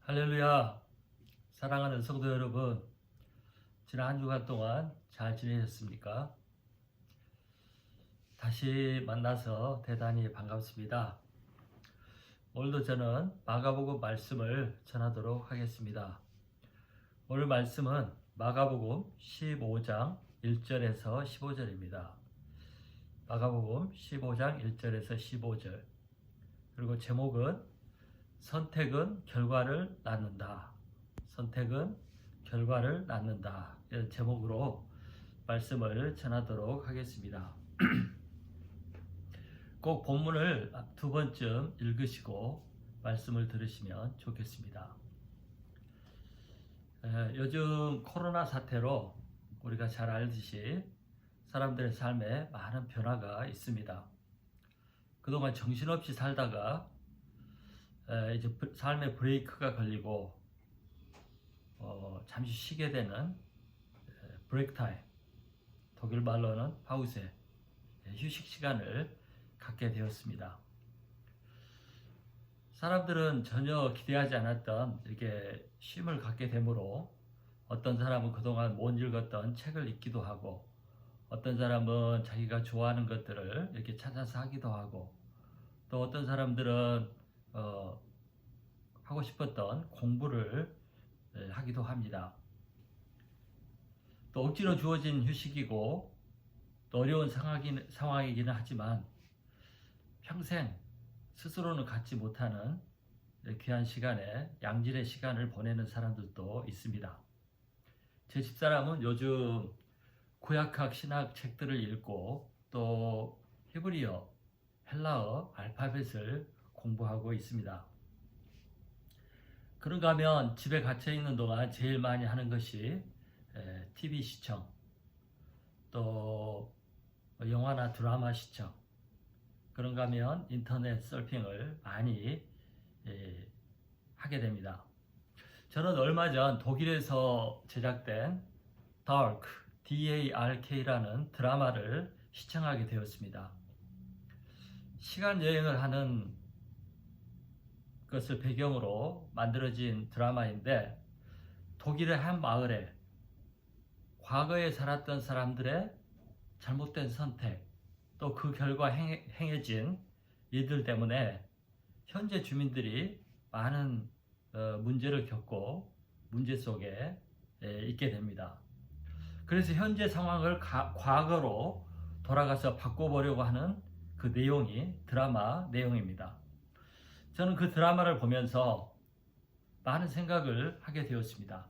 할렐루야. 사랑하는 성도 여러분, 지난 한 주간 동안 잘 지내셨습니까? 다시 만나서 대단히 반갑습니다. 오늘도 저는 마가복음 말씀을 전하도록 하겠습니다. 오늘 말씀은 마가복음 15장 1절에서 15절입니다. 마가복음 15장 1절에서 15절. 그리고 제목은 선택은 결과를 낳는다. 선택은 결과를 낳는다. 이런 제목으로 말씀을 전하도록 하겠습니다. 꼭 본문을 두 번쯤 읽으시고 말씀을 들으시면 좋겠습니다. 요즘 코로나 사태로 우리가 잘 알듯이 사람들의 삶에 많은 변화가 있습니다. 그동안 정신없이 살다가 이제 삶의 브레이크가 걸리고 잠시 쉬게 되는 브레이크 타임, 독일 말로는 파우세, 휴식 시간을 갖게 되었습니다. 사람들은 전혀 기대하지 않았던 이렇게 쉼을 갖게 되므로 어떤 사람은 그동안 못 읽었던 책을 읽기도 하고, 어떤 사람은 자기가 좋아하는 것들을 이렇게 찾아서 하기도 하고, 또 어떤 사람들은 하고 싶었던 공부를 하기도 합니다. 또 억지로 주어진 휴식이고 또 어려운 상황이기는 하지만 평생 스스로는 갖지 못하는 귀한 시간에 양질의 시간을 보내는 사람들도 있습니다. 제 집사람은 요즘 구약학 신학 책들을 읽고 또 히브리어, 헬라어 알파벳을 공부하고 있습니다. 그런가 하면 집에 갇혀 있는 동안 제일 많이 하는 것이 TV 시청, 또 영화나 드라마 시청, 그런가 하면 인터넷 서핑을 많이 하게 됩니다. 저는 얼마 전 독일에서 제작된 Dark, D-A-R-K라는 드라마를 시청하게 되었습니다. 시간 여행을 하는 것을 배경으로 만들어진 드라마인데, 독일의 한 마을에 과거에 살았던 사람들의 잘못된 선택, 또 그 결과 행해진 일들 때문에 현재 주민들이 많은 문제를 겪고 문제 속에 있게 됩니다. 그래서 현재 상황을 과거로 돌아가서 바꿔보려고 하는 그 내용이 드라마 내용입니다. 저는 그 드라마를 보면서 많은 생각을 하게 되었습니다.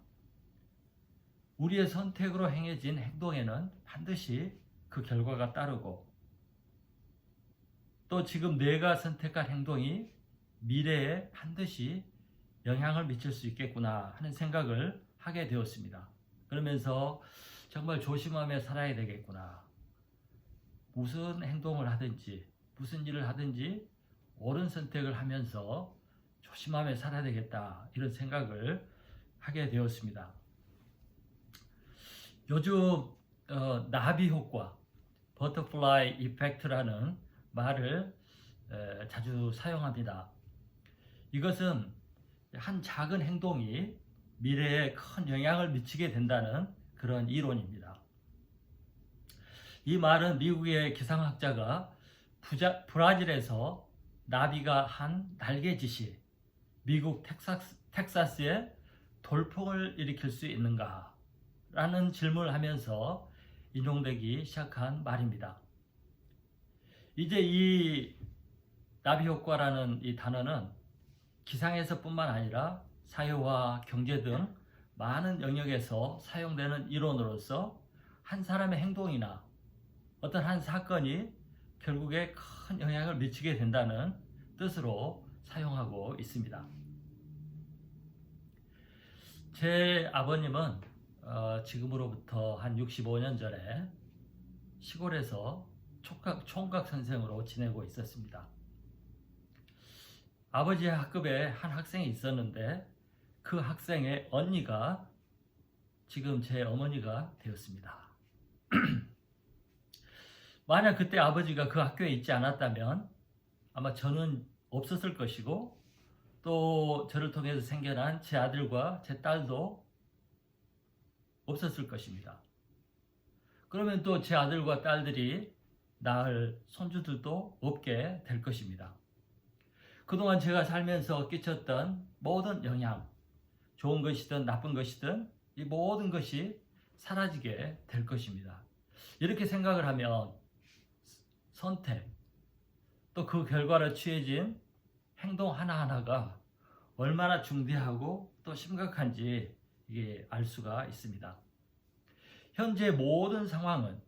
우리의 선택으로 행해진 행동에는 반드시 그 결과가 따르고, 또 지금 내가 선택한 행동이 미래에 반드시 영향을 미칠 수 있겠구나 하는 생각을 하게 되었습니다. 그러면서 정말 조심하며 살아야 되겠구나. 무슨 행동을 하든지 무슨 일을 하든지 옳은 선택을 하면서 조심하며 살아야 되겠다, 이런 생각을 하게 되었습니다. 요즘 나비 효과, 버터플라이 이펙트라는 말을 자주 사용합니다. 이것은 한 작은 행동이 미래에 큰 영향을 미치게 된다는 그런 이론입니다. 이 말은 미국의 기상학자가 브라질에서 나비가 한 날개짓이 미국 텍사스에 돌풍을 일으킬 수 있는가? 라는 질문을 하면서 인용되기 시작한 말입니다. 이제 이 나비 효과라는 이 단어는 기상에서뿐만 아니라 사회와 경제 등 많은 영역에서 사용되는 이론으로서 한 사람의 행동이나 어떤 한 사건이 결국에 큰 영향을 미치게 된다는 뜻으로 사용하고 있습니다. 제 아버님은 지금으로부터 한 65년 전에 시골에서 총각 선생으로 지내고 있었습니다. 아버지의 학급에 한 학생이 있었는데 그 학생의 언니가 지금 제 어머니가 되었습니다. 만약 그때 아버지가 그 학교에 있지 않았다면 아마 저는 없었을 것이고, 또 저를 통해서 생겨난 제 아들과 제 딸도 없었을 것입니다. 그러면 또 제 아들과 딸들이 낳을 손주들도 없게 될 것입니다. 그동안 제가 살면서 끼쳤던 모든 영향, 좋은 것이든 나쁜 것이든 이 모든 것이 사라지게 될 것입니다. 이렇게 생각을 하면 선택, 또 그 결과로 취해진 행동 하나하나가 얼마나 중대하고 또 심각한지 이게 알 수가 있습니다. 현재 모든 상황은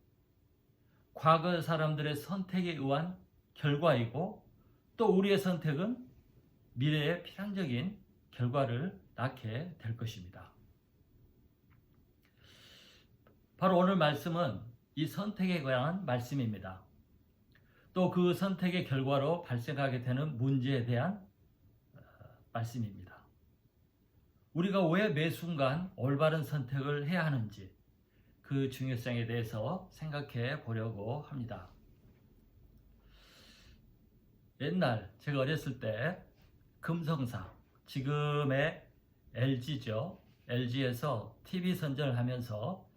과거 사람들의 선택에 의한 결과이고 또 우리의 선택은 미래의 필연적인 결과를 낳게 될 것입니다. 바로 오늘 말씀은 이 선택에 관한 말씀입니다. 또 그 선택의 결과로 발생하게 되는 문제에 대한 말씀입니다. 우리가 왜 매 순간 올바른 선택을 해야 하는지 그 중요성에 대해서 생각해 보려고 합니다. 옛날 제가 어렸을 때 금성사, 지금의 LG죠. LG에서 TV 선전을 하면서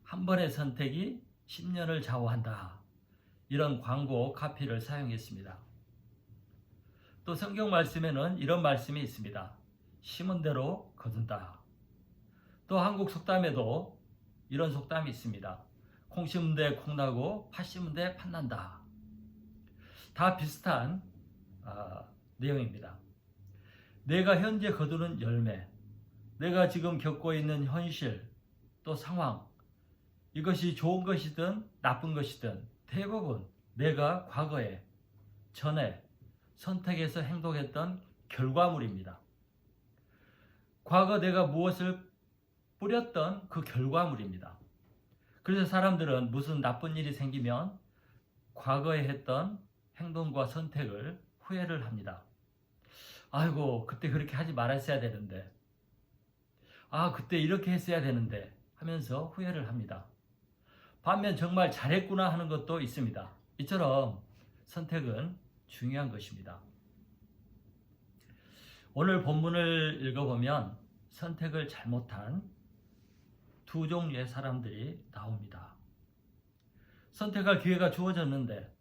한 번의 선택이 10년을 좌우한다. 이런 광고 카피를 사용했습니다. 또 성경 말씀에는 이런 말씀이 있습니다. 심은 대로 거둔다. 또 한국 속담에도 이런 속담이 있습니다. 콩 심은 데 콩 나고 팥 심은 데 팥 난다. 다 비슷한 내용입니다. 내가 현재 거두는 열매, 내가 지금 겪고 있는 현실, 또 상황, 이것이 좋은 것이든 나쁜 것이든 대부분 내가 과거에, 전에 선택해서 행동했던 결과물입니다. 과거 내가 무엇을 뿌렸던 그 결과물입니다. 그래서 사람들은 무슨 나쁜 일이 생기면 과거에 했던 행동과 선택을 후회를 합니다. 아이고, 그때 그렇게 하지 말았어야 되는데, 그때 이렇게 했어야 되는데 하면서 후회를 합니다. 반면 정말 잘했구나 하는 것도 있습니다. 이처럼 선택은 중요한 것입니다. 오늘 본문을 읽어보면 선택을 잘못한 두 종류의 사람들이 나옵니다. 선택할 기회가 주어졌는데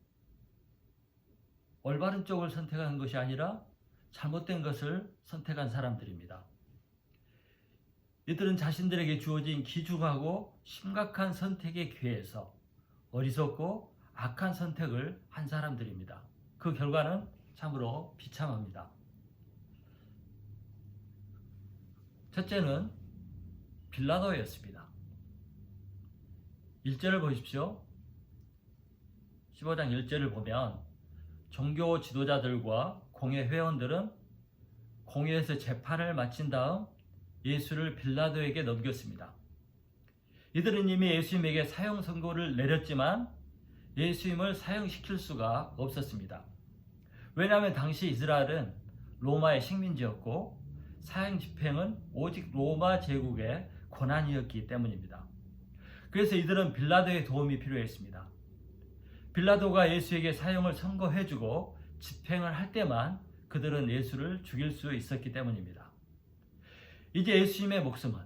올바른 쪽을 선택한 것이 아니라 잘못된 것을 선택한 사람들입니다. 이들은 자신들에게 주어진 귀중하고 심각한 선택의 기회에서 어리석고 악한 선택을 한 사람들입니다. 그 결과는 참으로 비참합니다. 첫째는 빌라도였습니다. 1절을 보십시오. 15장 1절을 보면 종교 지도자들과 공회 회원들은 공회에서 재판을 마친 다음 예수를 빌라도에게 넘겼습니다. 이들은 이미 예수님에게 사형 선고를 내렸지만 예수님을 사형시킬 수가 없었습니다. 왜냐하면 당시 이스라엘은 로마의 식민지였고 사형 집행은 오직 로마 제국의 권한이었기 때문입니다. 그래서 이들은 빌라도의 도움이 필요했습니다. 빌라도가 예수에게 사형을 선고해주고 집행을 할 때만 그들은 예수를 죽일 수 있었기 때문입니다. 이제 예수님의 목숨은,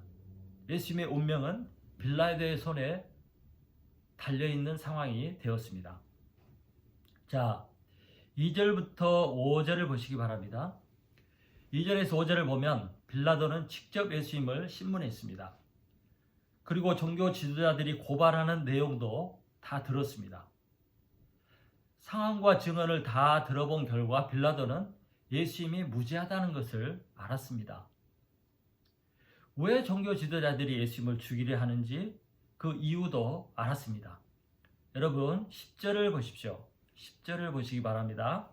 예수님의 운명은 빌라도의 손에 달려있는 상황이 되었습니다. 자, 2절부터 5절을 보시기 바랍니다. 2절에서 5절을 보면 빌라도는 직접 예수님을 신문했습니다. 그리고 종교 지도자들이 고발하는 내용도 다 들었습니다. 상황과 증언을 다 들어본 결과 빌라도는 예수님이 무죄하다는 것을 알았습니다. 왜 종교 지도자들이 예수님을 죽이려 하는지 그 이유도 알았습니다. 여러분 10절을 보십시오. 10절을 보시기 바랍니다.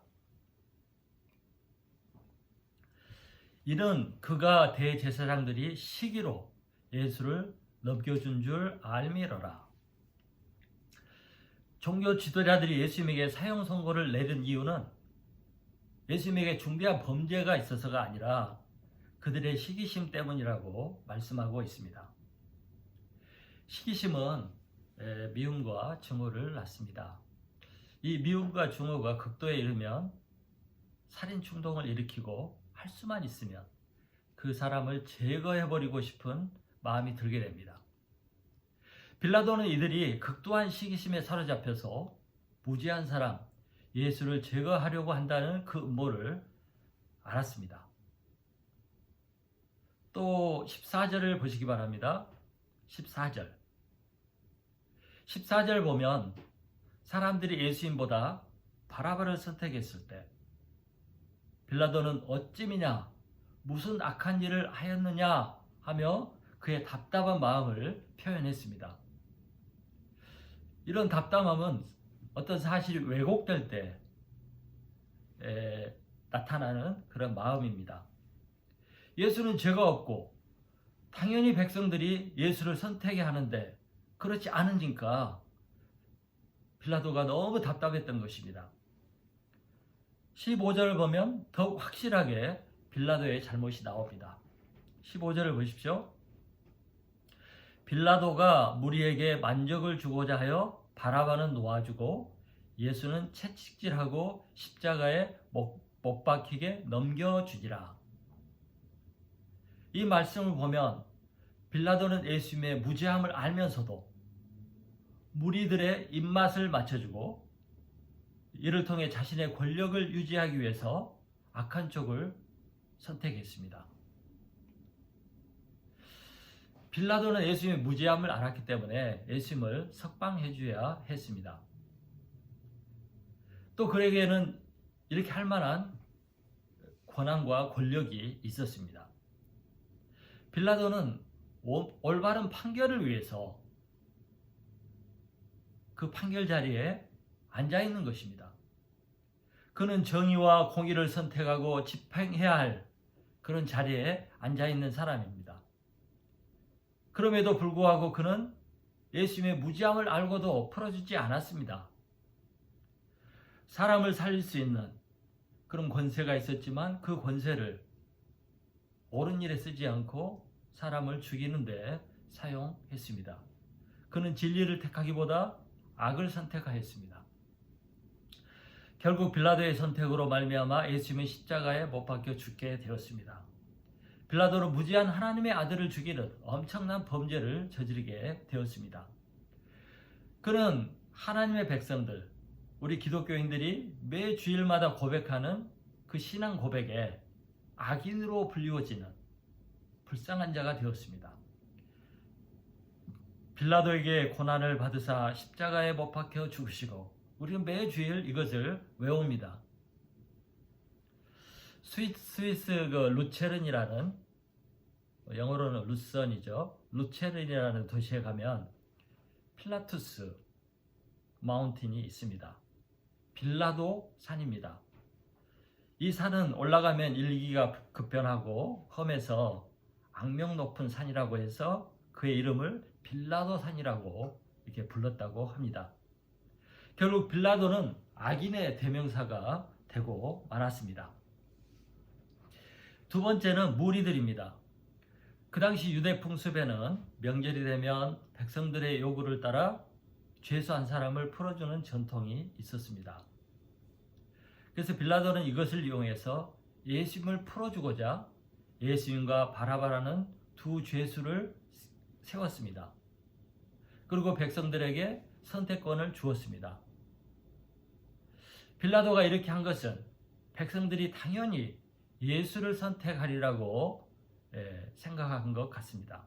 이는 그가 대제사장들이 시기로 예수를 넘겨준 줄 알미러라. 종교 지도자들이 예수님에게 사형 선고를 내린 이유는 예수님에게 중대한 범죄가 있어서가 아니라 그들의 시기심 때문이라고 말씀하고 있습니다. 시기심은 미움과 증오를 낳습니다. 이 미움과 증오가 극도에 이르면 살인 충동을 일으키고 할 수만 있으면 그 사람을 제거해버리고 싶은 마음이 들게 됩니다. 빌라도는 이들이 극도한 시기심에 사로잡혀서 무지한 사람 예수를 제거하려고 한다는 그 음모를 알았습니다. 또 14절을 보시기 바랍니다. 14절 보면 사람들이 예수님보다 바라바를 선택했을 때 빌라도는 어찌미냐 무슨 악한 일을 하였느냐 하며 그의 답답한 마음을 표현했습니다. 이런 답답함은 어떤 사실이 왜곡될 때 나타나는 그런 마음입니다. 예수는 죄가 없고 당연히 백성들이 예수를 선택해야 하는데 그렇지 않으니까 빌라도가 너무 답답했던 것입니다. 15절을 보면 더욱 확실하게 빌라도의 잘못이 나옵니다. 15절을 보십시오. 빌라도가 무리에게 만족을 주고자 하여 바라바는 놓아주고 예수는 채찍질하고 십자가에 못 박히게 넘겨주니라. 이 말씀을 보면 빌라도는 예수님의 무죄함을 알면서도 무리들의 입맛을 맞춰주고 이를 통해 자신의 권력을 유지하기 위해서 악한 쪽을 선택했습니다. 빌라도는 예수님의 무죄함을 알았기 때문에 예수님을 석방해 줘야 했습니다. 또 그에게는 이렇게 할 만한 권한과 권력이 있었습니다. 빌라도는 올바른 판결을 위해서 그 판결 자리에 앉아 있는 것입니다. 그는 정의와 공의를 선택하고 집행해야 할 그런 자리에 앉아 있는 사람입니다. 그럼에도 불구하고 그는 예수님의 무지함을 알고도 풀어주지 않았습니다. 사람을 살릴 수 있는 그런 권세가 있었지만 그 권세를 옳은 일에 쓰지 않고 사람을 죽이는 데 사용했습니다. 그는 진리를 택하기보다 악을 선택하였습니다. 결국 빌라도의 선택으로 말미암아 예수님은 십자가에 못 박혀 죽게 되었습니다. 빌라도는 무지한 하나님의 아들을 죽이는 엄청난 범죄를 저지르게 되었습니다. 그는 하나님의 백성들, 우리 기독교인들이 매 주일마다 고백하는 그 신앙 고백에 악인으로 불리워지는 불쌍한 자가 되었습니다. 빌라도에게 고난을 받으사 십자가에 못 박혀 죽으시고 우리는 매주일 이것을 외웁니다. 스위스 루체른이라는 영어로는 루선이죠. 루체른이라는 도시에 가면 필라투스 마운틴이 있습니다. 빌라도 산입니다. 이 산은 올라가면 일기가 급변하고 험해서 악명 높은 산이라고 해서 그의 이름을 빌라도 산이라고 이렇게 불렀다고 합니다. 결국 빌라도는 악인의 대명사가 되고 말았습니다. 두 번째는 무리들입니다. 그 당시 유대 풍습에는 명절이 되면 백성들의 요구를 따라 죄수한 사람을 풀어주는 전통이 있었습니다. 그래서 빌라도는 이것을 이용해서 예수님을 풀어주고자 예수님과 바라바라는 두 죄수를 세웠습니다. 그리고 백성들에게 선택권을 주었습니다. 빌라도가 이렇게 한 것은 백성들이 당연히 예수를 선택하리라고 생각한 것 같습니다.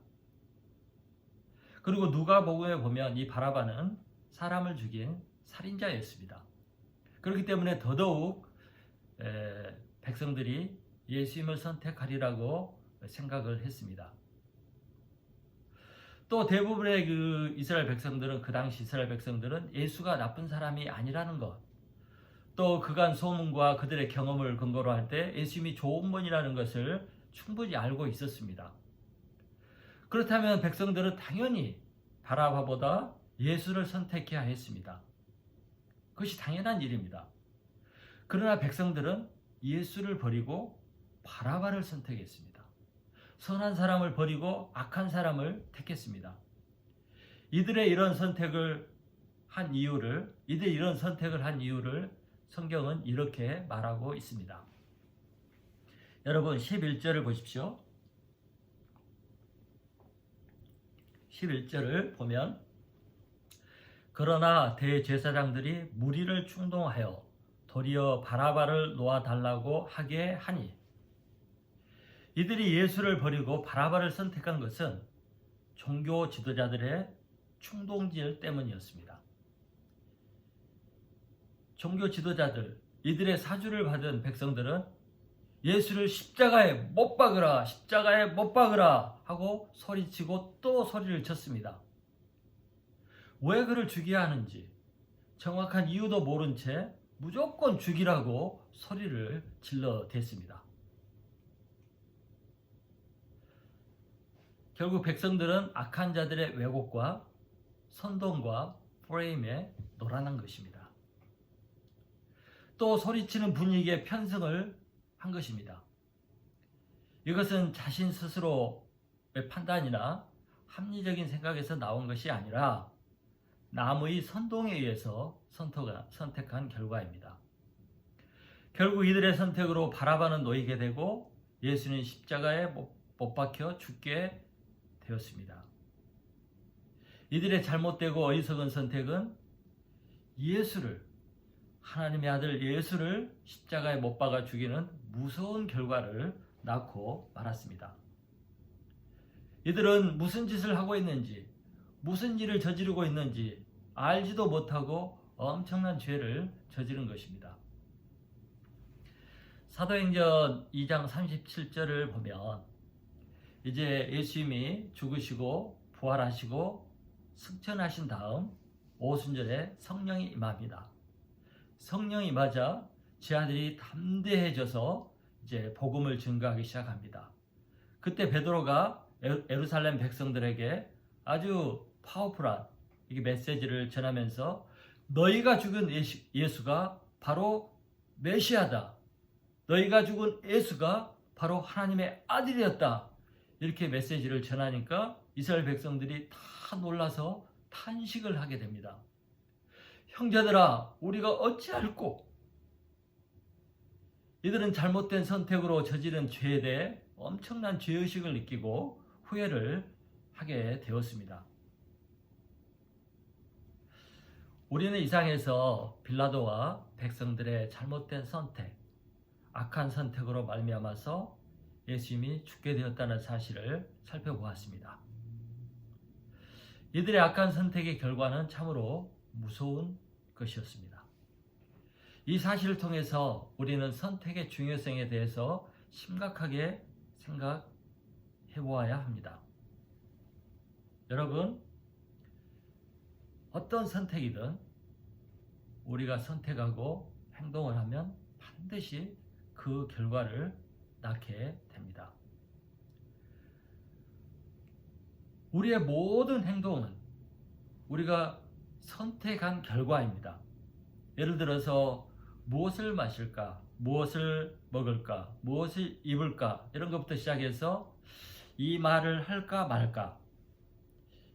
그리고 누가복음에 보면 이 바라바는 사람을 죽인 살인자였습니다. 그렇기 때문에 더더욱 백성들이 예수님을 선택하리라고 생각을 했습니다. 또 대부분의 그 이스라엘 백성들은, 그 당시 이스라엘 백성들은 예수가 나쁜 사람이 아니라는 것, 또 그간 소문과 그들의 경험을 근거로 할 때 예수님이 좋은 분이라는 것을 충분히 알고 있었습니다. 그렇다면 백성들은 당연히 바라바보다 예수를 선택해야 했습니다. 그것이 당연한 일입니다. 그러나 백성들은 예수를 버리고 바라바를 선택했습니다. 선한 사람을 버리고 악한 사람을 택했습니다. 이들이 이런 선택을 한 이유를 성경은 이렇게 말하고 있습니다. 여러분 11절을 보십시오. 11절을 보면 그러나 대제사장들이 무리를 충동하여 도리어 바라바를 놓아달라고 하게 하니 이들이 예수를 버리고 바라바를 선택한 것은 종교 지도자들의 충동질 때문이었습니다. 종교 지도자들, 이들의 사주를 받은 백성들은 예수를 십자가에 못 박으라, 십자가에 못 박으라 하고 소리치고 또 소리를 쳤습니다. 왜 그를 죽여야 하는지 정확한 이유도 모른 채 무조건 죽이라고 소리를 질러댔습니다. 결국 백성들은 악한 자들의 왜곡과 선동과 프레임에 놀아난 것입니다. 또 소리치는 분위기에 편승을 한 것입니다. 이것은 자신 스스로의 판단이나 합리적인 생각에서 나온 것이 아니라 남의 선동에 의해서 선택한 결과입니다. 결국 이들의 선택으로 바라바는 놓이게 되고 예수는 십자가에 못 박혀 죽게 되었습니다. 이들의 잘못되고 어리석은 선택은 예수를, 하나님의 아들 예수를 십자가에 못 박아 죽이는 무서운 결과를 낳고 말았습니다. 이들은 무슨 짓을 하고 있는지, 무슨 일을 저지르고 있는지 알지도 못하고 엄청난 죄를 저지른 것입니다. 사도행전 2장 37절을 보면 이제 예수님이 죽으시고 부활하시고 승천하신 다음 오순절에 성령이 임합니다. 성령이 임하자 제자들이 담대해져서 이제 복음을 증거하기 시작합니다. 그때 베드로가 예루살렘 백성들에게 아주 파워풀한 메시지를 전하면서 너희가 죽은 예수가 바로 메시아다. 너희가 죽은 예수가 바로 하나님의 아들이었다. 이렇게 메시지를 전하니까 이스라엘 백성들이 다 놀라서 탄식을 하게 됩니다. 형제들아, 우리가 어찌할꼬? 이들은 잘못된 선택으로 저지른 죄에 대해 엄청난 죄의식을 느끼고 후회를 하게 되었습니다. 우리는 이 상에서 빌라도와 백성들의 잘못된 선택, 악한 선택으로 말미암아서 예수님이 죽게 되었다는 사실을 살펴보았습니다. 이들의 악한 선택의 결과는 참으로 무서운 것이었습니다. 이 사실을 통해서 우리는 선택의 중요성에 대해서 심각하게 생각해 보아야 합니다. 여러분, 어떤 선택이든 우리가 선택하고 행동을 하면 반드시 그 결과를 낳게 됩니다. 우리의 모든 행동은 우리가 선택한 결과입니다. 예를 들어서 무엇을 마실까, 무엇을 먹을까, 무엇을 입을까 이런 것부터 시작해서 이 말을 할까 말까,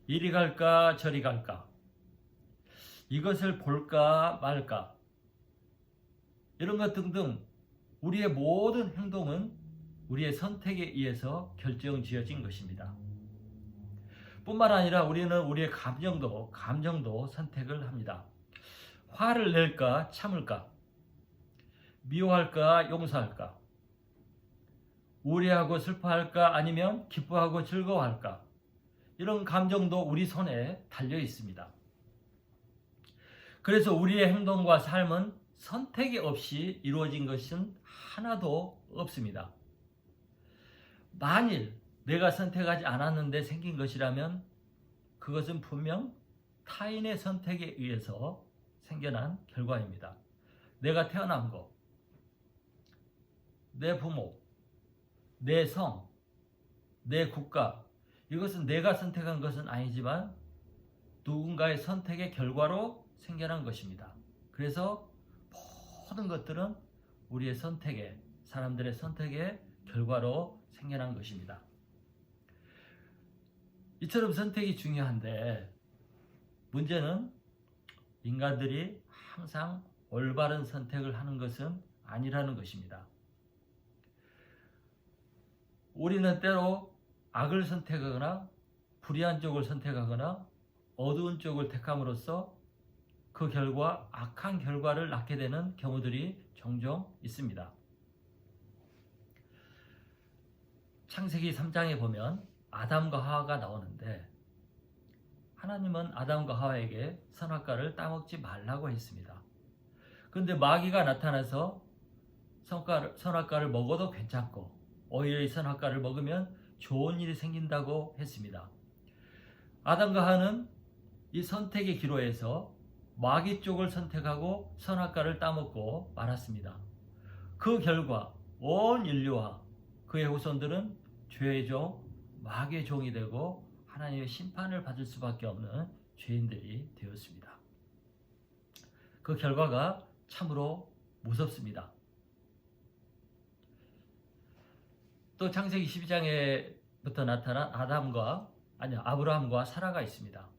이리 갈까 저리 갈까, 이것을 볼까 말까 이런 것 등등 우리의 모든 행동은 우리의 선택에 의해서 결정지어진 것입니다. 뿐만 아니라 우리는 우리의 감정도 선택을 합니다. 화를 낼까 참을까, 미워할까 용서할까, 우려하고 슬퍼할까 아니면 기뻐하고 즐거워할까, 이런 감정도 우리 손에 달려 있습니다. 그래서 우리의 행동과 삶은 선택이 없이 이루어진 것은 하나도 없습니다. 만일 내가 선택하지 않았는데 생긴 것이라면 그것은 분명 타인의 선택에 의해서 생겨난 결과입니다. 내가 태어난 것, 내 부모, 내 성, 내 국가, 이것은 내가 선택한 것은 아니지만 누군가의 선택의 결과로 생겨난 것입니다. 그래서 모든 것들은 우리의 선택의, 사람들의 선택의 결과로 생겨난 것입니다. 이처럼 선택이 중요한데 문제는 인간들이 항상 올바른 선택을 하는 것은 아니라는 것입니다. 우리는 때로 악을 선택하거나 불의한 쪽을 선택하거나 어두운 쪽을 택함으로써 그 결과 악한 결과를 낳게 되는 경우들이 종종 있습니다. 창세기 3장에 보면 아담과 하와가 나오는데 하나님은 아담과 하와에게 선악과를 따먹지 말라고 했습니다. 그런데 마귀가 나타나서 선악과를 먹어도 괜찮고 오히려 이 선악과를 먹으면 좋은 일이 생긴다고 했습니다. 아담과 하와는 이 선택의 기로에서 마귀 쪽을 선택하고 선악과를 따먹고 말았습니다. 그 결과 온 인류와 그의 후손들은 죄의 종, 마귀의 종이 되고 하나님의 심판을 받을 수밖에 없는 죄인들이 되었습니다. 그 결과가 참으로 무섭습니다. 또 창세기 12장에부터 나타난 아브라함과 사라가 있습니다.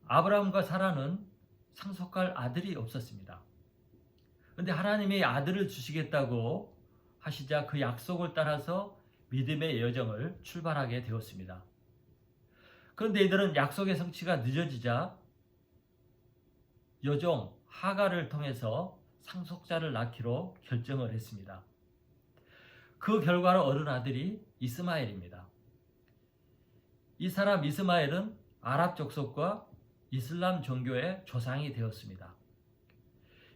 아브라함과 사라는 상속할 아들이 없었습니다. 그런데 하나님이 아들을 주시겠다고 하시자 그 약속을 따라서 믿음의 여정을 출발하게 되었습니다. 그런데 이들은 약속의 성취가 늦어지자 여종 하가를 통해서 상속자를 낳기로 결정을 했습니다. 그 결과로 얻은 아들이 이스마엘입니다. 이 사람 이스마엘은 아랍 족속과 이슬람 종교의 조상이 되었습니다.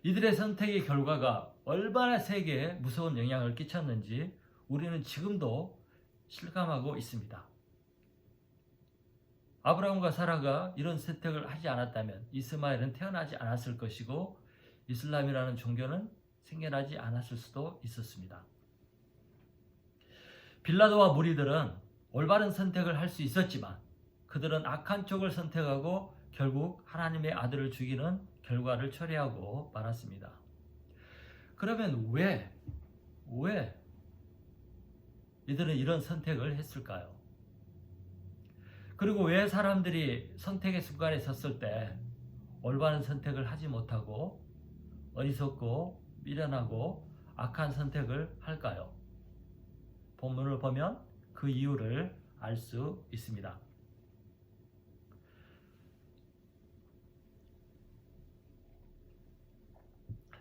이들의 선택의 결과가 얼마나 세계에 무서운 영향을 끼쳤는지 우리는 지금도 실감하고 있습니다. 아브라함과 사라가 이런 선택을 하지 않았다면 이스마엘은 태어나지 않았을 것이고 이슬람이라는 종교는 생겨나지 않았을 수도 있었습니다. 빌라도와 무리들은 올바른 선택을 할 수 있었지만 그들은 악한 쪽을 선택하고 결국 하나님의 아들을 죽이는 결과를 초래하고 말았습니다. 그러면 왜 이들은 이런 선택을 했을까요? 그리고 왜 사람들이 선택의 순간에 섰을 때 올바른 선택을 하지 못하고 어리석고 미련하고 악한 선택을 할까요? 본문을 보면 그 이유를 알 수 있습니다.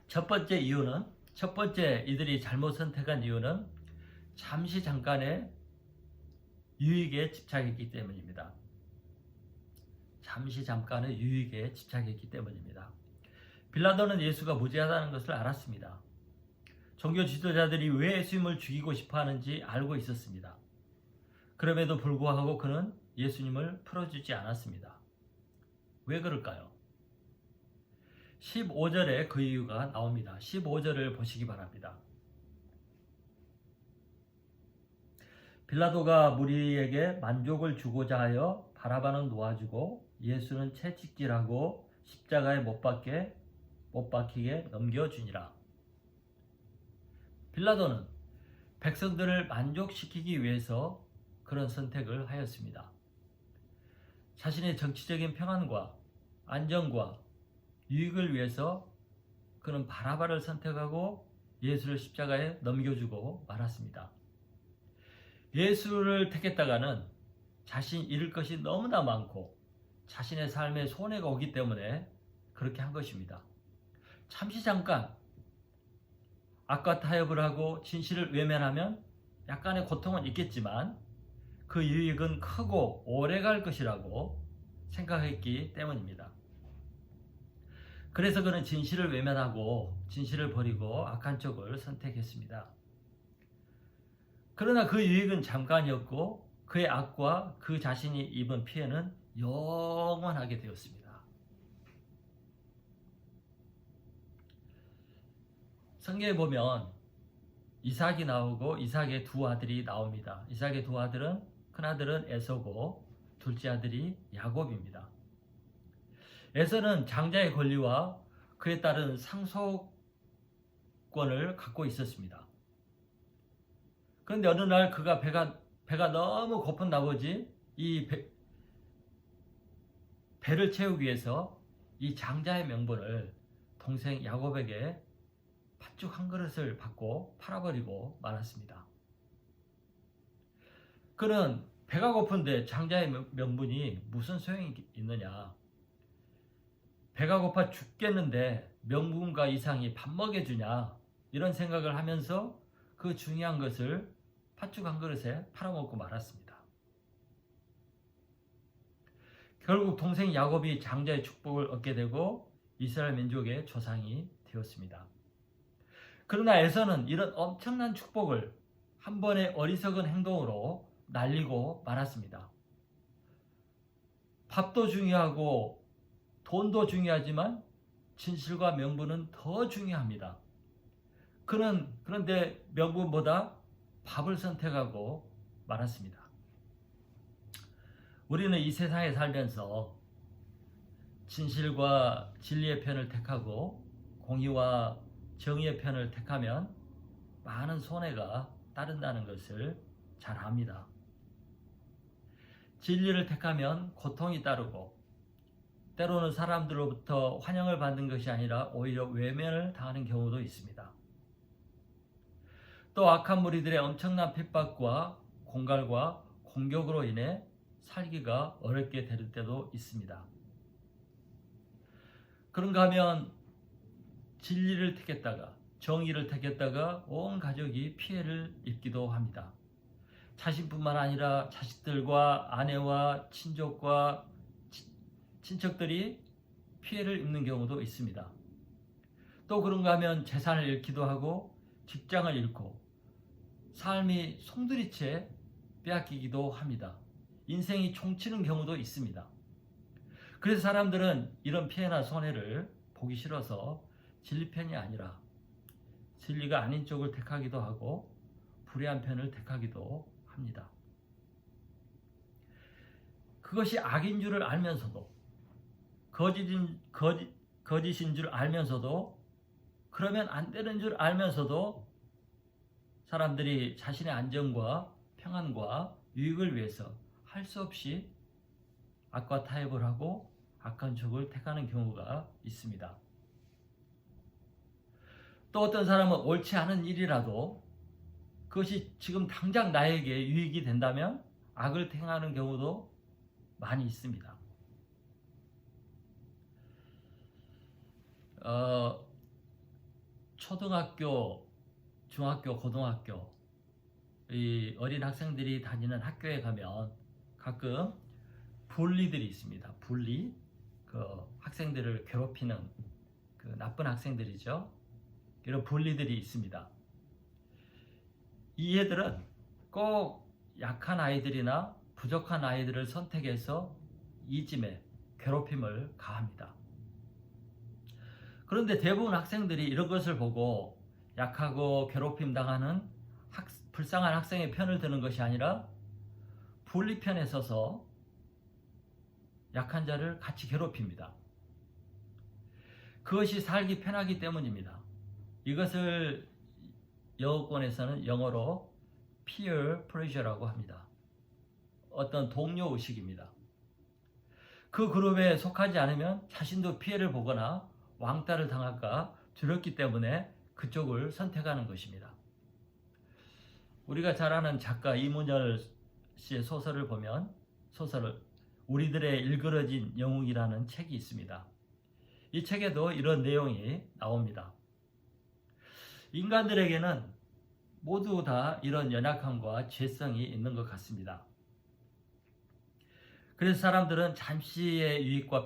첫 번째 이들이 잘못 선택한 이유는 잠깐의 유익에 집착했기 때문입니다. 잠깐의 유익에 집착했기 때문입니다. 빌라도는 예수가 무죄하다는 것을 알았습니다. 종교 지도자들이 왜 예수님을 죽이고 싶어 하는지 알고 있었습니다. 그럼에도 불구하고 그는 예수님을 풀어주지 않았습니다. 왜 그럴까요? 15절에 그 이유가 나옵니다. 15절을 보시기 바랍니다. 빌라도가 무리에게 만족을 주고자 하여 바라바는 놓아주고 예수는 채찍질하고 십자가에 못 박히게 넘겨주니라. 빌라도는 백성들을 만족시키기 위해서 그런 선택을 하였습니다. 자신의 정치적인 평안과 안정과 유익을 위해서 그는 바라바를 선택하고 예수를 십자가에 넘겨주고 말았습니다. 예수를 택했다가는 자신이 잃을 것이 너무나 많고 자신의 삶에 손해가 오기 때문에 그렇게 한 것입니다. 잠깐 악과 타협을 하고 진실을 외면하면 약간의 고통은 있겠지만 그 유익은 크고 오래갈 것이라고 생각했기 때문입니다. 그래서 그는 진실을 외면하고 진실을 버리고 악한 쪽을 선택했습니다. 그러나 그 유익은 잠깐이었고 그의 악과 그 자신이 입은 피해는 영원하게 되었습니다. 성경에 보면 이삭이 나오고 이삭의 두 아들이 나옵니다. 이삭의 두 아들은 큰아들은 에서고 둘째 아들이 야곱입니다. 에서는 장자의 권리와 그에 따른 상속권을 갖고 있었습니다. 그런데 어느 날 그가 배가 너무 고픈 나머지 이 배를 채우기 위해서 이 장자의 명분을 동생 야곱에게 팥죽 한 그릇을 받고 팔아버리고 말았습니다. 그는 배가 고픈데 장자의 명분이 무슨 소용이 있느냐. 배가 고파 죽겠는데 명분과 이상이 밥 먹여주냐. 이런 생각을 하면서 그 중요한 것을 팥죽 한 그릇에 팔아먹고 말았습니다. 결국 동생 야곱이 장자의 축복을 얻게 되고 이스라엘 민족의 조상이 되었습니다. 그러나 에서는 이런 엄청난 축복을 한 번의 어리석은 행동으로 날리고 말았습니다. 밥도 중요하고 돈도 중요하지만 진실과 명분은 더 중요합니다. 그는 그런데 명분보다 밥을 선택하고 말았습니다. 우리는 이 세상에 살면서 진실과 진리의 편을 택하고 공의와 정의의 편을 택하면 많은 손해가 따른다는 것을 잘 압니다. 진리를 택하면 고통이 따르고 때로는 사람들로부터 환영을 받는 것이 아니라 오히려 외면을 당하는 경우도 있습니다. 또 악한 무리들의 엄청난 핍박과 공갈과 공격으로 인해 살기가 어렵게 될 때도 있습니다. 그런가 하면 진리를 택했다가 정의를 택했다가 온 가족이 피해를 입기도 합니다. 자신뿐만 아니라 자식들과 아내와 친족과 친척들이 피해를 입는 경우도 있습니다. 또 그런가 하면 재산을 잃기도 하고 직장을 잃고 삶이 송두리째 빼앗기기도 합니다. 인생이 총치는 경우도 있습니다. 그래서 사람들은 이런 피해나 손해를 보기 싫어서 진리 편이 아니라 진리가 아닌 쪽을 택하기도 하고 불의한 편을 택하기도 합니다. 그것이 악인 줄을 알면서도 거짓인 줄 알면서도 그러면 안 되는 줄 알면서도 사람들이 자신의 안정과 평안과 유익을 위해서 할 수 없이 악과 타협을 하고 악한 쪽을 택하는 경우가 있습니다. 또 어떤 사람은 옳지 않은 일이라도 그것이 지금 당장 나에게 유익이 된다면 악을 택하는 경우도 많이 있습니다. 초등학교, 중학교, 고등학교 이 어린 학생들이 다니는 학교에 가면 가끔 bully들이 있습니다. bully, 그 학생들을 괴롭히는 그 나쁜 학생들이죠. 이런 bully들이 있습니다. 이 애들은 꼭 약한 아이들이나 부족한 아이들을 선택해서 이짐에 괴롭힘을 가합니다. 그런데 대부분 학생들이 이런 것을 보고 약하고 괴롭힘 당하는 불쌍한 학생의 편을 드는 것이 아니라 분리 편에 서서 약한 자를 같이 괴롭힙니다. 그것이 살기 편하기 때문입니다. 이것을 영어권에서는 영어로 peer pressure라고 합니다. 어떤 동료 의식입니다. 그 그룹에 속하지 않으면 자신도 피해를 보거나 왕따를 당할까 두렵기 때문에 그쪽을 선택하는 것입니다. 우리가 잘 아는 작가 이문열 씨의 소설을 보면 우리들의 일그러진 영웅이라는 책이 있습니다. 이 책에도 이런 내용이 나옵니다. 인간들에게는 모두 다 이런 연약함과 죄성이 있는 것 같습니다. 그래서 사람들은 잠시의 유익과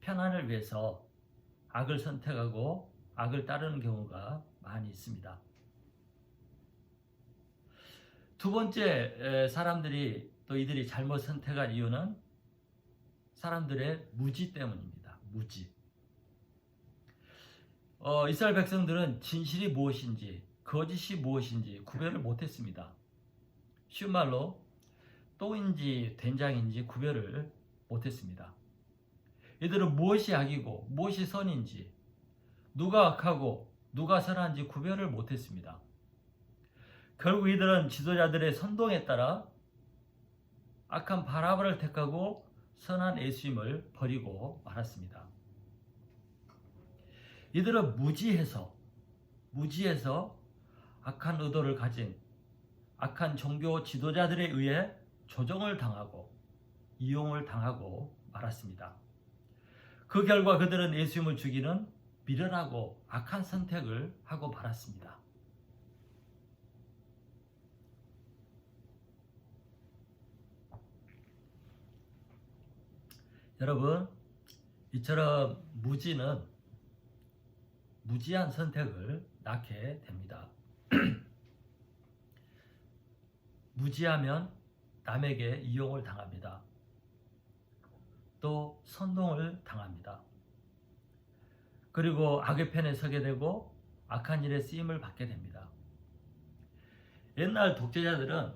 편안을 위해서 악을 선택하고 악을 따르는 경우가 많이 있습니다. 두 번째, 사람들이 또 이들이 잘못 선택한 이유는 사람들의 무지 때문입니다. 무지. 이스라엘 백성들은 진실이 무엇인지 거짓이 무엇인지 구별을 못했습니다. 쉬운 말로 똥인지 된장인지 구별을 못했습니다. 이들은 무엇이 악이고 무엇이 선인지 누가 악하고 누가 선한지 구별을 못했습니다. 결국 이들은 지도자들의 선동에 따라 악한 바라바를 택하고 선한 예수님을 버리고 말았습니다. 이들은 무지해서 악한 의도를 가진 악한 종교 지도자들에 의해 조종을 당하고 이용을 당하고 말았습니다. 그 결과 그들은 예수님을 죽이는 미련하고 악한 선택을 하고 말았습니다. 여러분, 이처럼 무지한 선택을 낳게 됩니다. 무지하면 남에게 이용을 당합니다. 또 선동을 당합니다. 그리고 악의 편에 서게 되고 악한 일에 쓰임을 받게 됩니다. 옛날 독재자들은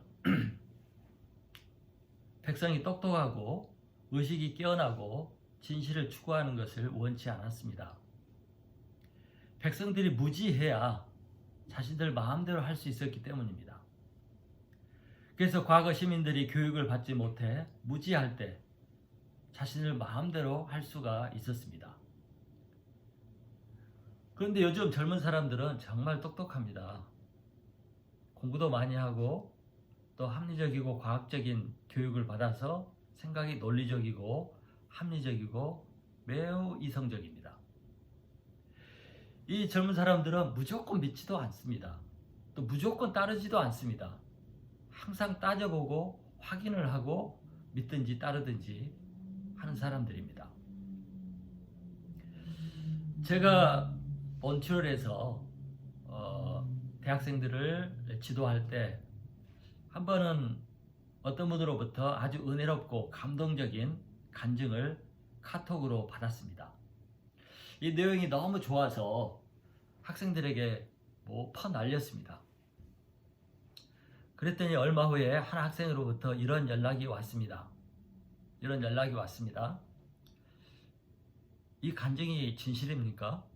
백성이 똑똑하고 의식이 깨어나고 진실을 추구하는 것을 원치 않았습니다. 백성들이 무지해야 자신들 마음대로 할 수 있었기 때문입니다. 그래서 과거 시민들이 교육을 받지 못해 무지할 때 자신을 마음대로 할 수가 있었습니다. 그런데 요즘 젊은 사람들은 정말 똑똑합니다. 공부도 많이 하고 또 합리적이고 과학적인 교육을 받아서 생각이 논리적이고 합리적이고 매우 이성적입니다. 이 젊은 사람들은 무조건 믿지도 않습니다. 또 무조건 따르지도 않습니다. 항상 따져보고 확인을 하고 믿든지 따르든지 하는 사람들입니다. 제가 몬트리올에서 대학생들을 지도할 때 한 번은 어떤 분으로부터 아주 은혜롭고 감동적인 간증을 카톡으로 받았습니다. 이 내용이 너무 좋아서 학생들에게 퍼날렸습니다. 그랬더니 얼마 후에 한 학생으로부터 이런 연락이 왔습니다. 이 간증이 진실입니까?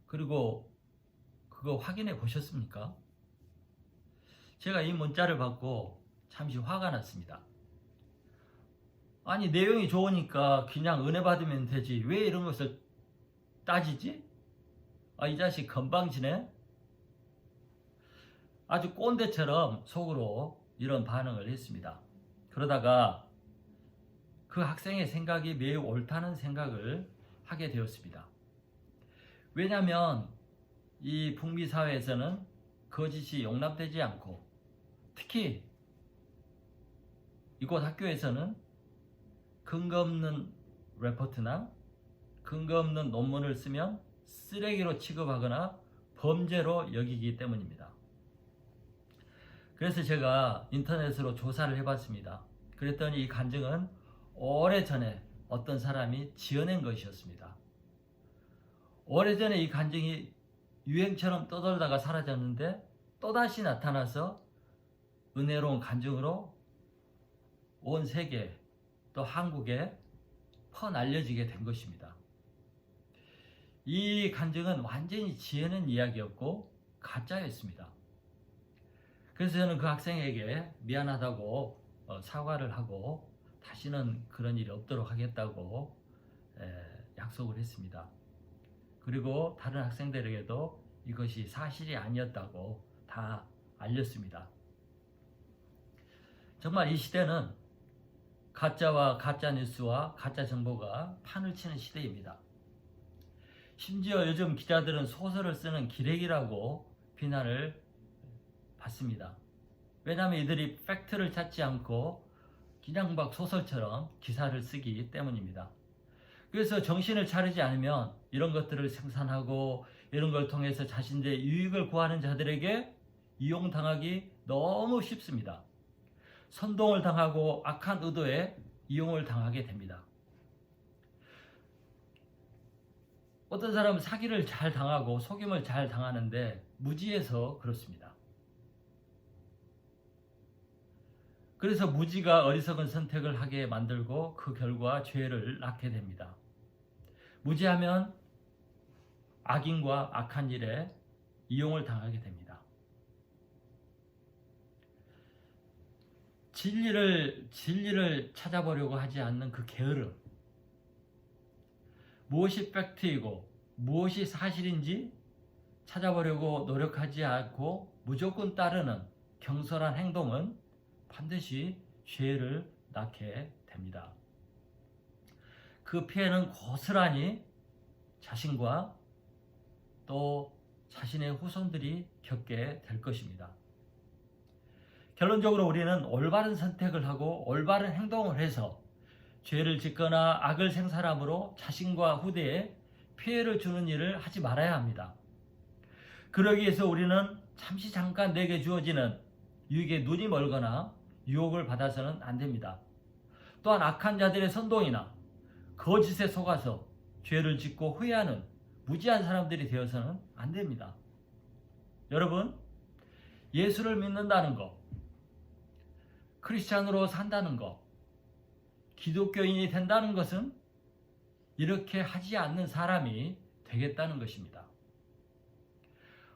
그리고 그거 확인해 보셨습니까? 제가 이 문자를 받고 잠시 화가 났습니다. 아니, 내용이 좋으니까 그냥 은혜 받으면 되지. 왜 이런 것을 따지지? 이 자식 건방지네? 아주 꼰대처럼 속으로 이런 반응을 했습니다. 그러다가 그 학생의 생각이 매우 옳다는 생각을 하게 되었습니다. 왜냐하면 이 북미 사회에서는 거짓이 용납되지 않고 특히 이곳 학교에서는 근거 없는 레포트나 근거 없는 논문을 쓰면 쓰레기로 취급하거나 범죄로 여기기 때문입니다. 그래서 제가 인터넷으로 조사를 해봤습니다. 그랬더니 이 간증은 오래전에 어떤 사람이 지어낸 것이었습니다. 오래전에 이 간증이 유행처럼 떠돌다가 사라졌는데 또다시 나타나서 은혜로운 간증으로 온 세계 또 한국에 퍼날려지게 된 것입니다. 이 간증은 완전히 지어낸 이야기였고 가짜였습니다. 그래서 저는 그 학생에게 미안하다고 사과를 하고 다시는 그런 일이 없도록 하겠다고 약속을 했습니다. 그리고 다른 학생들에게도 이것이 사실이 아니었다고 다 알렸습니다. 정말 이 시대는 가짜와 가짜뉴스와 가짜 정보가 판을 치는 시대입니다. 심지어 요즘 기자들은 소설을 쓰는 기레기라고 비난을 받습니다. 왜냐하면 이들이 팩트를 찾지 않고 그냥 막 소설처럼 기사를 쓰기 때문입니다. 그래서 정신을 차리지 않으면 이런 것들을 생산하고 이런 걸 통해서 자신들의 유익을 구하는 자들에게 이용당하기 너무 쉽습니다. 선동을 당하고 악한 의도에 이용을 당하게 됩니다. 어떤 사람은 사기를 잘 당하고 속임을 잘 당하는데 무지해서 그렇습니다. 그래서 무지가 어리석은 선택을 하게 만들고 그 결과 죄를 낳게 됩니다. 무지하면 악인과 악한 일에 이용을 당하게 됩니다. 진리를 찾아보려고 하지 않는 그 게으름, 무엇이 팩트이고 무엇이 사실인지 찾아보려고 노력하지 않고 무조건 따르는 경솔한 행동은 반드시 죄를 낳게 됩니다. 그 피해는 고스란히 자신과 또 자신의 후손들이 겪게 될 것입니다. 결론적으로 우리는 올바른 선택을 하고 올바른 행동을 해서 죄를 짓거나 악을 생산함으로 자신과 후대에 피해를 주는 일을 하지 말아야 합니다. 그러기 위해서 우리는 잠시 잠깐 내게 주어지는 유익에 눈이 멀거나 유혹을 받아서는 안 됩니다. 또한 악한 자들의 선동이나 거짓에 속아서 죄를 짓고 후회하는 무지한 사람들이 되어서는 안 됩니다. 여러분, 예수를 믿는다는 것, 크리스찬으로 산다는 것, 기독교인이 된다는 것은 이렇게 하지 않는 사람이 되겠다는 것입니다.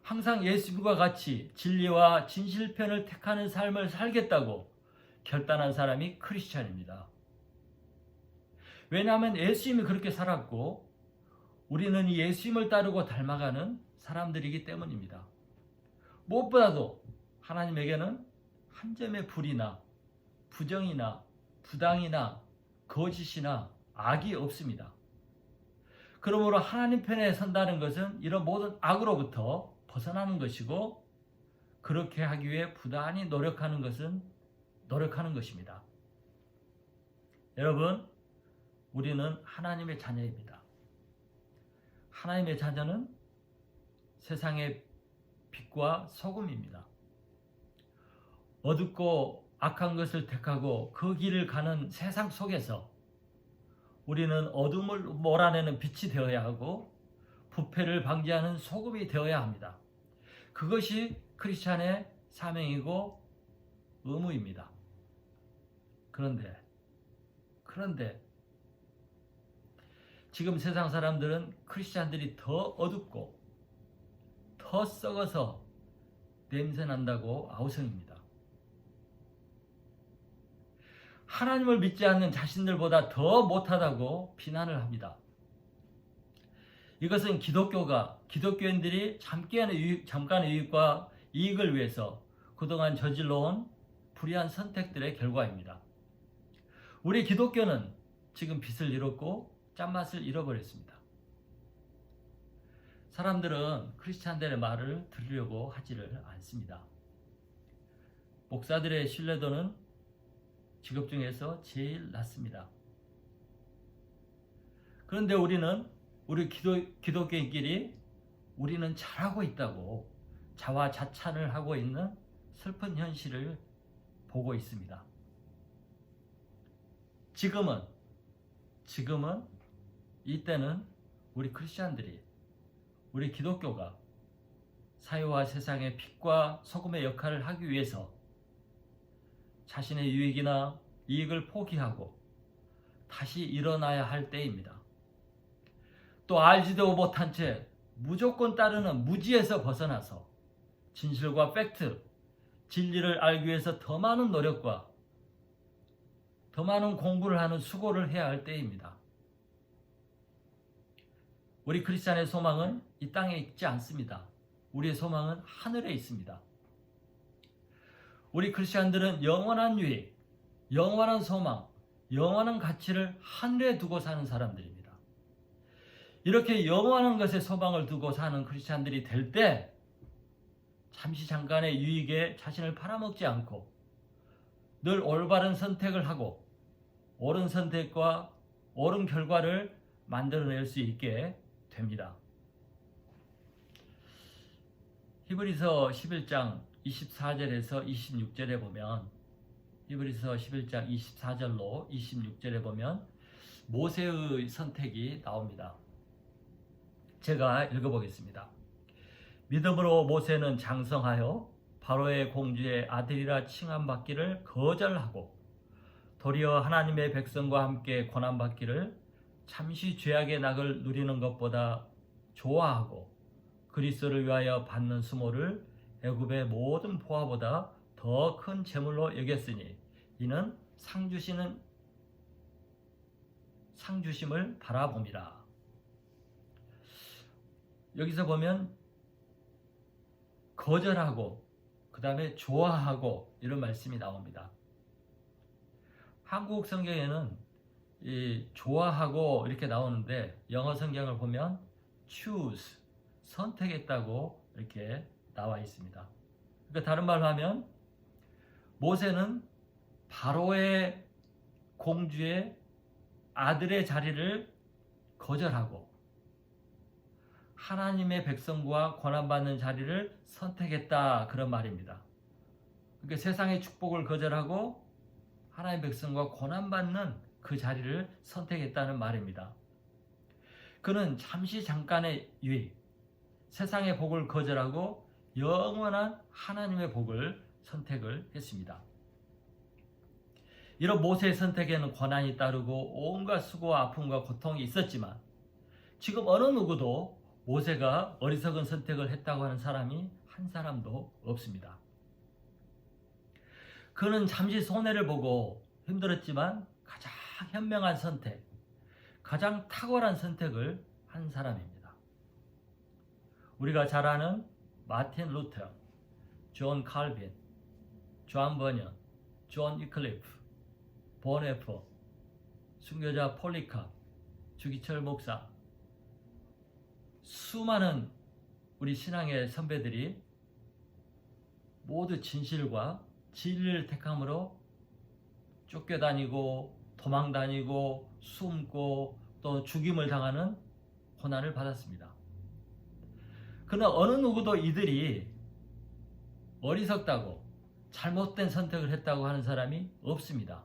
항상 예수님과 같이 진리와 진실편을 택하는 삶을 살겠다고 결단한 사람이 크리스찬입니다. 왜냐하면 예수님이 그렇게 살았고 우리는 이 예수님을 따르고 닮아가는 사람들이기 때문입니다. 무엇보다도 하나님에게는 한 점의 불이나 부정이나 부당이나 거짓이나 악이 없습니다. 그러므로 하나님 편에 선다는 것은 이런 모든 악으로부터 벗어나는 것이고 그렇게 하기 위해 부단히 노력하는 것입니다. 여러분, 우리는 하나님의 자녀입니다. 하나님의 자녀는 세상의 빛과 소금입니다. 어둡고 악한 것을 택하고 그 길을 가는 세상 속에서 우리는 어둠을 몰아내는 빛이 되어야 하고 부패를 방지하는 소금이 되어야 합니다. 그것이 크리스찬의 사명이고 의무입니다. 그런데 지금 세상 사람들은 크리스찬들이 더 어둡고 더 썩어서 냄새난다고 아우성입니다. 하나님을 믿지 않는 자신들보다 더 못하다고 비난을 합니다. 이것은 기독교인들이 잠깐의 유익과 이익을 위해서 그동안 저질러온 불의한 선택들의 결과입니다. 우리 기독교는 지금 빛을 잃었고 짠맛을 잃어버렸습니다. 사람들은 크리스찬들의 말을 들으려고 하지를 않습니다. 목사들의 신뢰도는 직업 중에서 제일 낮습니다. 그런데 우리 기독교인끼리 우리는 잘하고 있다고 자화자찬을 하고 있는 슬픈 현실을 보고 있습니다. 지금은 이때는 우리 크리스찬들이 우리 기독교가 사회와 세상의 빛과 소금의 역할을 하기 위해서 자신의 유익이나 이익을 포기하고 다시 일어나야 할 때입니다. 또 알지도 못한 채 무조건 따르는 무지에서 벗어나서 진실과 팩트, 진리를 알기 위해서 더 많은 노력과 더 많은 공부를 하는 수고를 해야 할 때입니다. 우리 크리스찬의 소망은 이 땅에 있지 않습니다. 우리의 소망은 하늘에 있습니다. 우리 크리스찬들은 영원한 유익, 영원한 소망, 영원한 가치를 하늘에 두고 사는 사람들입니다. 이렇게 영원한 것에 소망을 두고 사는 크리스찬들이 될 때 잠시 잠깐의 유익에 자신을 팔아먹지 않고 늘 올바른 선택을 하고 옳은 선택과 옳은 결과를 만들어낼 수 있게 됩니다. 히브리서 11장 24절에서 26절에 보면 히브리서 11장 24절로 26절에 보면 모세의 선택이 나옵니다. 제가 읽어보겠습니다. 믿음으로 모세는 장성하여 바로의 공주의 아들이라 칭함받기를 거절하고 도리어 하나님의 백성과 함께 고난받기를 잠시 죄악의 낙을 누리는 것보다 좋아하고 그리스도를 위하여 받는 수모를 애굽의 모든 보화보다 더 큰 재물로 여겼으니 이는 상주심을 바라봅니다. 여기서 보면 거절하고 그 다음에 좋아하고 이런 말씀이 나옵니다. 한국 성경에는 이 좋아하고 이렇게 나오는데 영어 성경을 보면 choose, 선택했다고 이렇게 나와 있습니다. 그러니까 다른 말로 하면 모세는 바로의 공주의 아들의 자리를 거절하고 하나님의 백성과 권한받는 자리를 선택했다, 그런 말입니다. 그러니까 세상의 축복을 거절하고 하나님의 백성과 권한받는 그 자리를 선택했다는 말입니다. 그는 잠시 잠깐의 유익, 세상의 복을 거절하고 영원한 하나님의 복을 선택을 했습니다. 이런 모세의 선택에는 고난이 따르고 온갖 수고와 아픔과 고통이 있었지만 지금 어느 누구도 모세가 어리석은 선택을 했다고 하는 사람이 한 사람도 없습니다. 그는 잠시 손해를 보고 힘들었지만 가장 현명한 선택, 가장 탁월한 선택을 한 사람입니다. 우리가 잘 아는 마틴 루터, 존 칼빈, 존 버년, 존 위클리프, 보네퍼, 순교자 폴리캅, 주기철 목사, 수많은 우리 신앙의 선배들이 모두 진실과 진리를 택함으로 쫓겨다니고 도망다니고 숨고 또 죽임을 당하는 고난을 받았습니다. 그러나 어느 누구도 이들이 어리석다고 잘못된 선택을 했다고 하는 사람이 없습니다.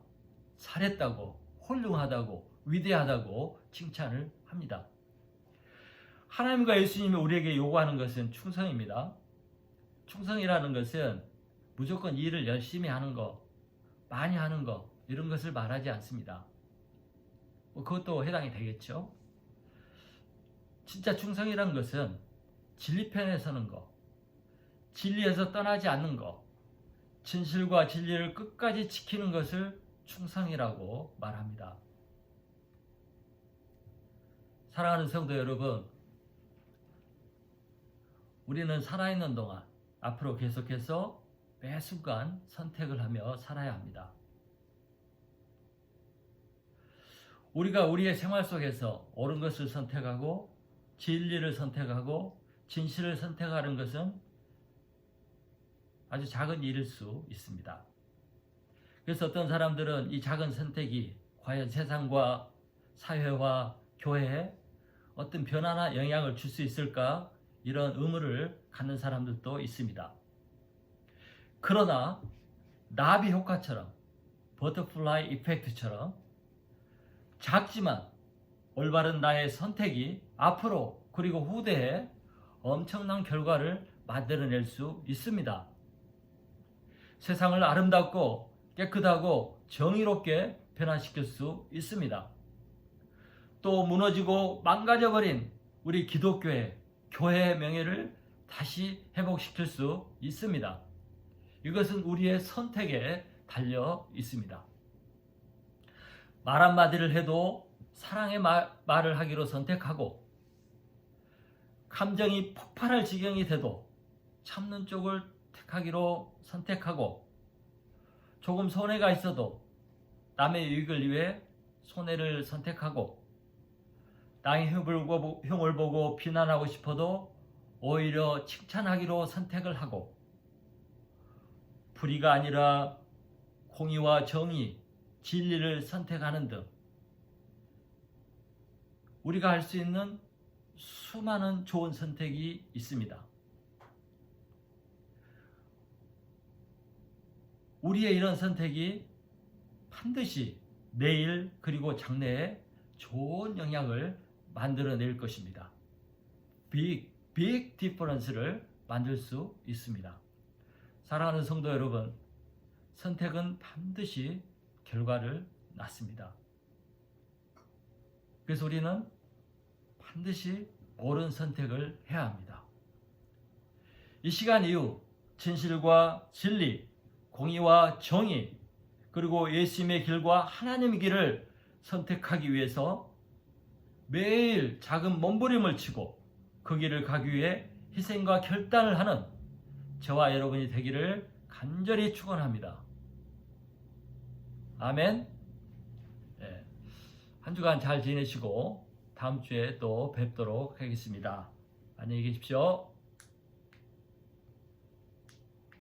잘했다고, 훌륭하다고, 위대하다고 칭찬을 합니다. 하나님과 예수님이 우리에게 요구하는 것은 충성입니다. 충성이라는 것은 무조건 일을 열심히 하는 거, 많이 하는 거, 이런 것을 말하지 않습니다. 그것도 해당이 되겠죠. 진짜 충성이라는 것은 진리 편에 서는 거, 진리에서 떠나지 않는 거, 진실과 진리를 끝까지 지키는 것을 충성이라고 말합니다. 사랑하는 성도 여러분, 우리는 살아있는 동안 앞으로 계속해서 매 순간 선택을 하며 살아야 합니다. 우리가 우리의 생활 속에서 옳은 것을 선택하고 진리를 선택하고 진실을 선택하는 것은 아주 작은 일일 수 있습니다. 그래서 어떤 사람들은 이 작은 선택이 과연 세상과 사회와 교회에 어떤 변화나 영향을 줄 수 있을까, 이런 의문을 갖는 사람들도 있습니다. 그러나 나비 효과처럼, 버터플라이 이펙트처럼 작지만 올바른 나의 선택이 앞으로 그리고 후대에 엄청난 결과를 만들어낼 수 있습니다. 세상을 아름답고 깨끗하고 정의롭게 변화시킬 수 있습니다. 또 무너지고 망가져버린 우리 기독교의 교회의 명예를 다시 회복시킬 수 있습니다. 이것은 우리의 선택에 달려 있습니다. 말 한마디를 해도 사랑의 말을 하기로 선택하고, 감정이 폭발할 지경이 돼도 참는 쪽을 택하기로 선택하고, 조금 손해가 있어도 남의 유익을 위해 손해를 선택하고, 남의 흉을 보고 비난하고 싶어도 오히려 칭찬하기로 선택을 하고, 불의가 아니라 공의와 정의, 진리를 선택하는 등 우리가 할 수 있는 수많은 좋은 선택이 있습니다. 우리의 이런 선택이 반드시 내일 그리고 장래에 좋은 영향을 만들어낼 것입니다. big difference를 만들 수 있습니다. 사랑하는 성도 여러분, 선택은 반드시 결과를 낳습니다. 그래서 우리는 반드시 옳은 선택을 해야 합니다. 이 시간 이후 진실과 진리, 공의와 정의, 그리고 예수님의 길과 하나님의 길을 선택하기 위해서 매일 작은 몸부림을 치고 그 길을 가기 위해 희생과 결단을 하는 저와 여러분이 되기를 간절히 축원합니다. 아멘. 예. 한 주간 잘 지내시고 다음 주에 또 뵙도록 하겠습니다. 안녕히 계십시오.